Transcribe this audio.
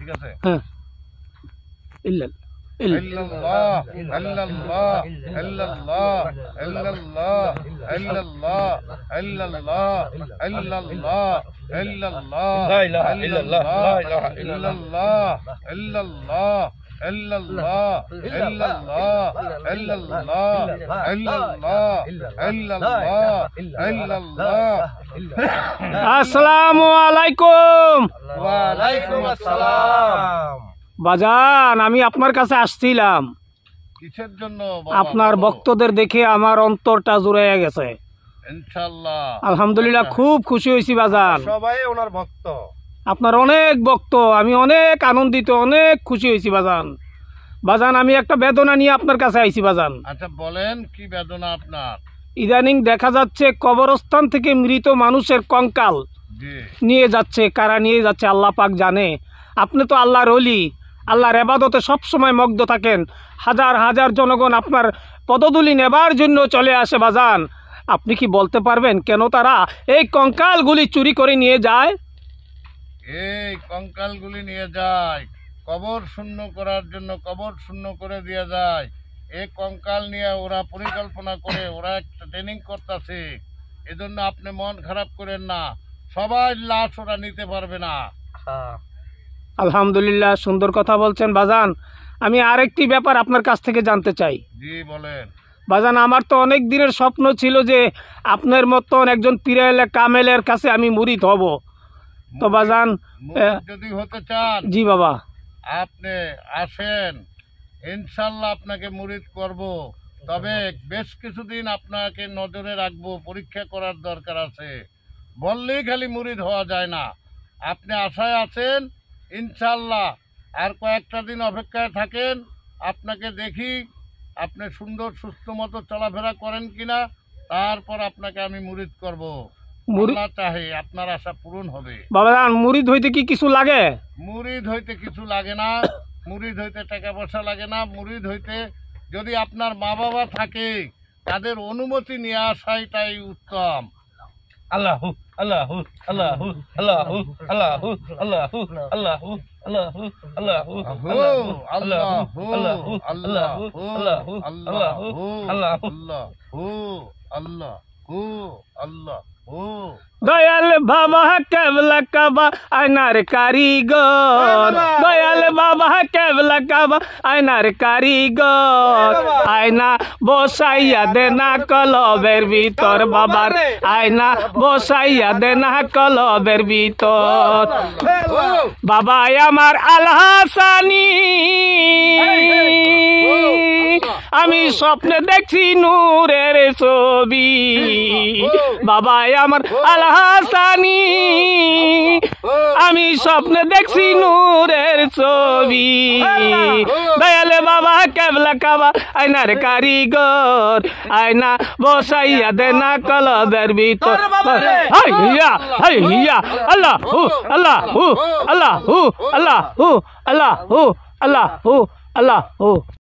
ঠিক আছে? হ্যাঁ ইল্লাল্লাহ ইল্লাল্লাহ ইল্লাল্লাহ ইল্লাল্লাহ ইল্লাল্লাহ ইল্লাল্লাহ ইল্লাল্লাহ ইল্লাল্লাহ লা ইলাহা ইল্লাল্লাহ লা ইলাহা ইল্লাল্লাহ ইল্লাল্লাহ ইল্লাল্লাহ ইল্লাল্লাহ ইল্লাল্লাহ ইল্লাল্লাহ ইল্লাল্লাহ ইল্লাল্লাহ। আসসালামু আলাইকুম। ওয়া আলাইকুম আসসালাম। বাজান, আমি আপনার কাছে আসছিলাম কিসের জন্য? আপনার ভক্তদের দেখে আমার অন্তরটা জুড়াইয়া গেছে। ইনশাআল্লাহ আলহামদুলিল্লাহ, খুব খুশি হয়েছি বাজান। সবাই ওনার ভক্ত। আপনার অনেক ভক্ত, আমি অনেক আনন্দিত, অনেক খুশি হয়েছি বাজান। বাজান, আমি একটা বেদনা নিয়ে আপনার কাছে আইছি বাজান। আচ্ছা বলেন, কি বেদনা আপনার? ইদানিং দেখা যাচ্ছে কবরস্থান থেকে মৃত মানুষের কঙ্কাল নিয়ে যাচ্ছে। কারা নিয়ে যাচ্ছে আল্লাহ পাক জানে। আপনি তো আল্লাহর ওলি, আল্লাহর ইবাদতে সবসময় মগ্ন থাকেন। হাজার হাজার জনগণ আপনার পদধূলি নেবার জন্য চলে আসে বাজান। আপনি কি বলতে পারবেন কেন তারা এই কঙ্কালগুলি চুরি করে নিয়ে যায়? এই কঙ্কালগুলি নিয়ে যায় কবর শূন্য করার জন্য, কবর শূন্য করে দিয়ে যায়। এই কঙ্কাল নিয়ে ওরা পরিকল্পনা করে, ওরা একটা ট্রেনিং করতেছে। এজন্য আপনি মন খারাপ করেন না, সবাই লাশ ওরা নিতে পারবে না। আলহামদুলিল্লাহ, সুন্দর কথা বলছেন বাজান। আমি আরেকটি ব্যাপার আপনার কাছ থেকে জানতে চাই। জি বলেন। বাজান, আমার তো অনেক দিনের স্বপ্ন ছিল যে আপনার মতন একজন পীরে কামেলের কাছে আমি মুরিদ হব। তো বাজান, যদি হতে চান, জি বাবা, আপনি আসেন, ইনশাল্লাহ আপনাকে মুরিদ করব। তবে বেশ কিছুদিন আপনাকে নজরে রাখবো, পরীক্ষা করার দরকার আছে। বললেই খালি মুরিদ হওয়া যায় না। আপনি আশায় আছেন, ইনশাল্লাহ আর কয়েকটা দিন অপেক্ষায় থাকেন। আপনাকে দেখি আপনি সুন্দর সুস্থ মতো চলাফেরা করেন কিনা, তারপর আপনাকে আমি মুরিদ করব। আল্লাহ চাহে আপনার আশা পূরণ হবে। বাবাজান, মুরিদ হইতে কি কিছু লাগে? মুরিদ হইতে কিছু লাগে না, মুরিদ হইতে টাকা পয়সা লাগে না। মুরিদ হইতে যদি আপনার মা বাবা থাকে, তাদের অনুমতি নিয়ে আসাটাই উত্তম। আল্লাহু আল্লাহু আল্লাহু আল্লাহু আল্লাহু আল্লাহু আল্লাহু আল্লাহু আল্লাহু আল্লাহু আল্লাহু আল্লাহু আল্লাহু আল্লাহু আল্লাহু আল্লাহু। দয়াল বাবা কেবলা কাবা আয়নার কারিগর, দয়াল বাবা কেবলা কাবা আয়নার কারিগর। আয়না বসাইয়া দেনা কলবের ভিতর বাবার, আয়না বসাইয়া দেনা কলবের ভিতর। বাবা আমার আলহাসানি, আমি স্বপ্নে দেখছি নূরের ছবি। বাবা আমার আলহাসানি, আমি স্বপ্নে দেখছি নূরের ছবি। দয়ালে বাবা কেবলা কাবা আয়নার কারিগর, আয়না বসাইয়া দেনা কলবের ভিতর। হাই হিয়া হাই হিয়া, আল্লাহু আল্লাহু আল্লাহু আল্লাহু আল্লাহু আল্লাহু আল্লাহু।